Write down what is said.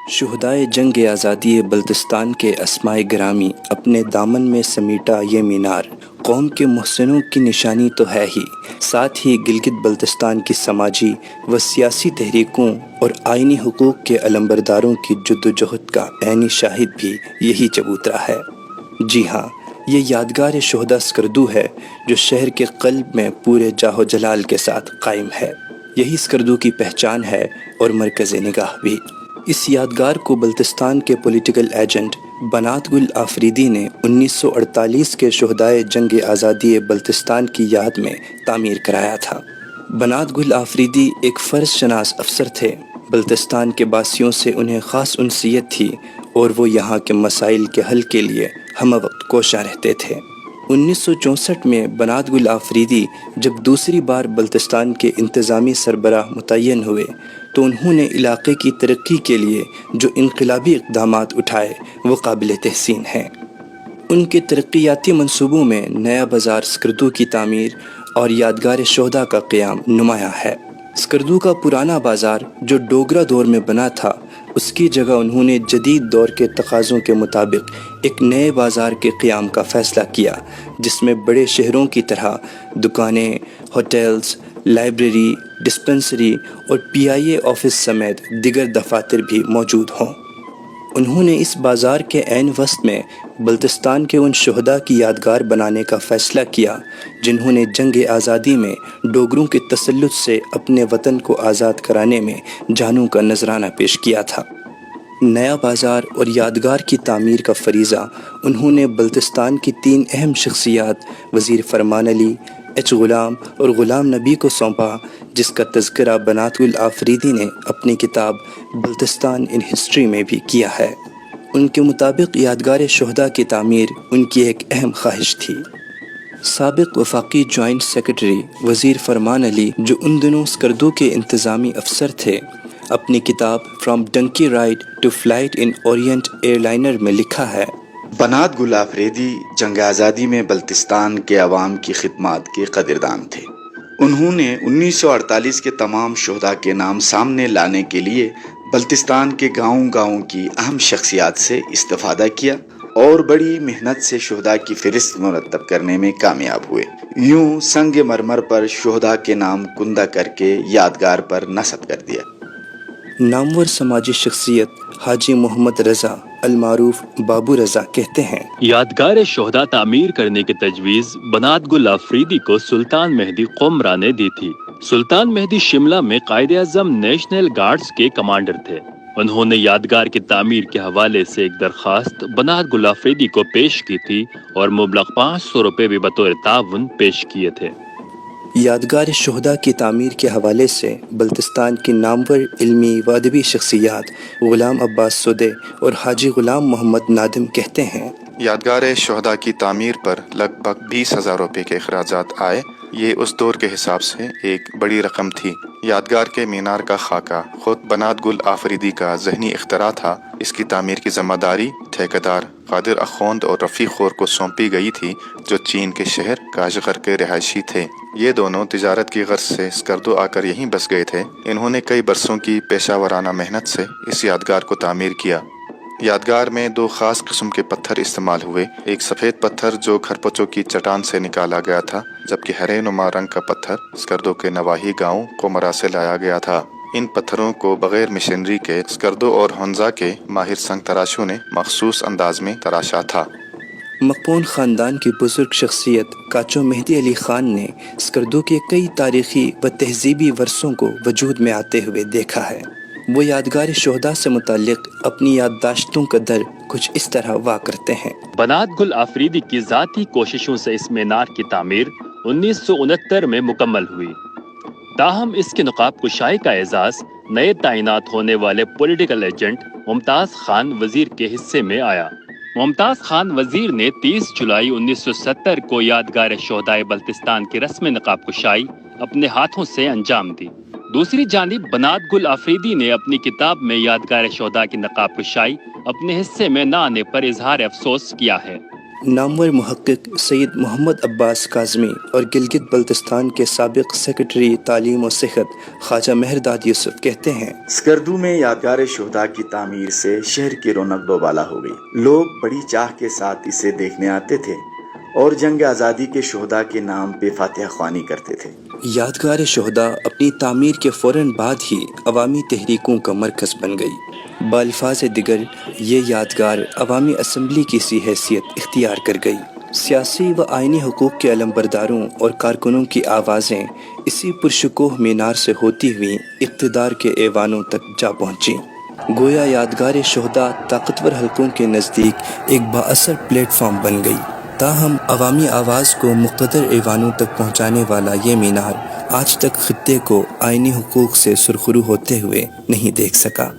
شہدائے جنگ آزادی بلتستان کے اسمائے گرامی اپنے دامن میں سمیٹا یہ مینار قوم کے محسنوں کی نشانی تو ہے ہی، ساتھ ہی گلگت بلتستان کی سماجی و سیاسی تحریکوں اور آئینی حقوق کے علمبرداروں کی جدوجہد کا عینی شاہد بھی یہی چبوترا ہے۔ جی ہاں، یہ یادگار شہداء اسکردو ہے جو شہر کے قلب میں پورے جاہ و جلال کے ساتھ قائم ہے۔ یہی اسکردو کی پہچان ہے اور مرکز نگاہ بھی۔ اس یادگار کو بلتستان کے پولیٹیکل ایجنٹ بنات گل آفریدی نے 1948 کے شہدائے جنگ آزادی بلتستان کی یاد میں تعمیر کرایا تھا۔ بنات گل آفریدی ایک فرض شناس افسر تھے۔ بلتستان کے باسیوں سے انہیں خاص انسیت تھی اور وہ یہاں کے مسائل کے حل کے لیے ہمہ وقت کوشاں رہتے تھے۔ 1964 میں بنات گل آفریدی جب دوسری بار بلتستان کے انتظامی سربراہ متعین ہوئے تو انہوں نے علاقے کی ترقی کے لیے جو انقلابی اقدامات اٹھائے وہ قابل تحسین ہیں۔ ان کے ترقیاتی منصوبوں میں نیا بازار اسکردو کی تعمیر اور یادگار شہداء کا قیام نمایاں ہے۔ اسکردو کا پرانا بازار جو ڈوگرا دور میں بنا تھا، اس کی جگہ انہوں نے جدید دور کے تقاضوں کے مطابق ایک نئے بازار کے قیام کا فیصلہ کیا، جس میں بڑے شہروں کی طرح دکانیں، ہوٹلز، لائبریری، ڈسپنسری اور پی آئی اے آفس سمیت دیگر دفاتر بھی موجود ہوں۔ انہوں نے اس بازار کے عین وسط میں بلتستان کے ان شہداء کی یادگار بنانے کا فیصلہ کیا جنہوں نے جنگ آزادی میں ڈوگروں کے تسلط سے اپنے وطن کو آزاد کرانے میں جانوں کا نذرانہ پیش کیا تھا۔ نیا بازار اور یادگار کی تعمیر کا فریضہ انہوں نے بلتستان کی 3 اہم شخصیات وزیر فرمان علی، ایچ غلام اور غلام نبی کو سونپا، جس کا تذکرہ بنات گل آفریدی نے اپنی کتاب بلتستان ان ہسٹری میں بھی کیا ہے۔ ان کے مطابق یادگار شہداء کی تعمیر ان کی ایک اہم خواہش تھی۔ سابق وفاقی جوائنٹ سیکرٹری وزیر فرمان علی، جو ان دنوں اسکردو کے انتظامی افسر تھے، اپنی کتاب from donkey ride to flight in Orient airliner میں لکھا ہے: بنات گل آفریدی جنگ آزادی میں بلتستان کے عوام کی خدمات کے قدردان تھے۔ انہوں نے 1948 کے تمام شہداء کے نام سامنے لانے کے لیے بلتستان کے گاؤں کی اہم شخصیات سے استفادہ کیا اور بڑی محنت سے شہداء کی فہرست مرتب کرنے میں کامیاب ہوئے۔ یوں سنگ مرمر پر شہداء کے نام کندہ کر کے یادگار پر نصب کر دیا۔ نامور سماجی شخصیت حاجی محمد رضا المعروف بابو رضا کہتے ہیں: یادگار شہداء تعمیر کرنے کی تجویز بنات گل آفریدی کو سلطان مہدی قمرا نے دی تھی۔ سلطان مہدی شملہ میں قائد اعظم نیشنل گارڈز کے کمانڈر تھے۔ انہوں نے یادگار کی تعمیر کے حوالے سے ایک درخواست بنات گل آفریدی کو پیش کی تھی اور مبلغ 500 روپے بھی بطور تعاون پیش کیے تھے۔ یادگار شہداء کی تعمیر کے حوالے سے بلتستان کی نامور علمی و ادبی شخصیات غلام عباس سدے اور حاجی غلام محمد نادم کہتے ہیں: یادگار شہداء کی تعمیر پر لگ بھگ 20,000 روپے کے اخراجات آئے۔ یہ اس دور کے حساب سے ایک بڑی رقم تھی۔ یادگار کے مینار کا خاکہ خود بنات گل آفریدی کا ذہنی اختراع تھا۔ اس کی تعمیر کی ذمہ داری ٹھیکیدار قادر اخوند اور رفیق خور کو سونپی گئی تھی، جو چین کے شہر کاشغر کے رہائشی تھے۔ یہ دونوں تجارت کی غرض سے اسکردو آ کر یہیں بس گئے تھے۔ انہوں نے کئی برسوں کی پیشہ ورانہ محنت سے اس یادگار کو تعمیر کیا۔ یادگار میں 2 خاص قسم کے پتھر استعمال ہوئے، ایک سفید پتھر جو کھرپچوں کی چٹان سے نکالا گیا تھا، جبکہ ہرے نما رنگ کا پتھر اسکردو کے نواحی گاؤں قمرا سے لایا گیا تھا۔ ان پتھروں کو بغیر مشینری کے اسکردو اور ہنزا کے ماہر سنگ تراشوں نے مخصوص انداز میں تراشا تھا۔ مقپون خاندان کی بزرگ شخصیت کاچو مہدی علی خان نے اسکردو کے کئی تاریخی و تہذیبی ورثوں کو وجود میں آتے ہوئے دیکھا ہے۔ وہ یادگار شہداء سے متعلق اپنی یادداشتوں کا در کچھ اس طرح وا کرتے ہیں: بنات گل آفریدی کی ذاتی کوششوں سے اس مینار کی تعمیر 1969 میں مکمل ہوئی، تاہم اس کی نقاب کشائی کا اعزاز نئے تعینات ہونے والے پولیٹیکل ایجنٹ ممتاز خان وزیر کے حصے میں آیا۔ ممتاز خان وزیر نے 30 جولائی 1970 کو یادگار شہداء بلتستان کی رسم نقاب کشائی اپنے ہاتھوں سے انجام دی۔ دوسری جانب بنات گل آفریدی نے اپنی کتاب میں یادگار شہداء کی نقاب کشائی اپنے حصے میں نہ آنے پر اظہار افسوس کیا ہے۔ نامور محقق سید محمد عباس کاظمی اور گلگت بلتستان کے سابق سیکرٹری تعلیم و صحت خواجہ مہرداد یوسف کہتے ہیں، اسکردو میں یادگار شہداء کی تعمیر سے شہر کی رونق دوبالا ہو گئی۔ لوگ بڑی چاہ کے ساتھ اسے دیکھنے آتے تھے اور جنگ آزادی کے شہداء کے نام پہ فاتحہ خوانی کرتے تھے۔ یادگار شہداء اپنی تعمیر کے فوراً بعد ہی عوامی تحریکوں کا مرکز بن گئی۔ بالفاظ دیگر یہ یادگار عوامی اسمبلی کی سی حیثیت اختیار کر گئی۔ سیاسی و آئینی حقوق کے علمبرداروں اور کارکنوں کی آوازیں اسی پرشکوہ مینار سے ہوتی ہوئی اقتدار کے ایوانوں تک جا پہنچیں۔ گویا یادگار شہداء طاقتور حلقوں کے نزدیک ایک بااثر پلیٹ فارم بن گئی، تاہم عوامی آواز کو مقتدر ایوانوں تک پہنچانے والا یہ مینار آج تک خطے کو آئینی حقوق سے سرخرو ہوتے ہوئے نہیں دیکھ سکا۔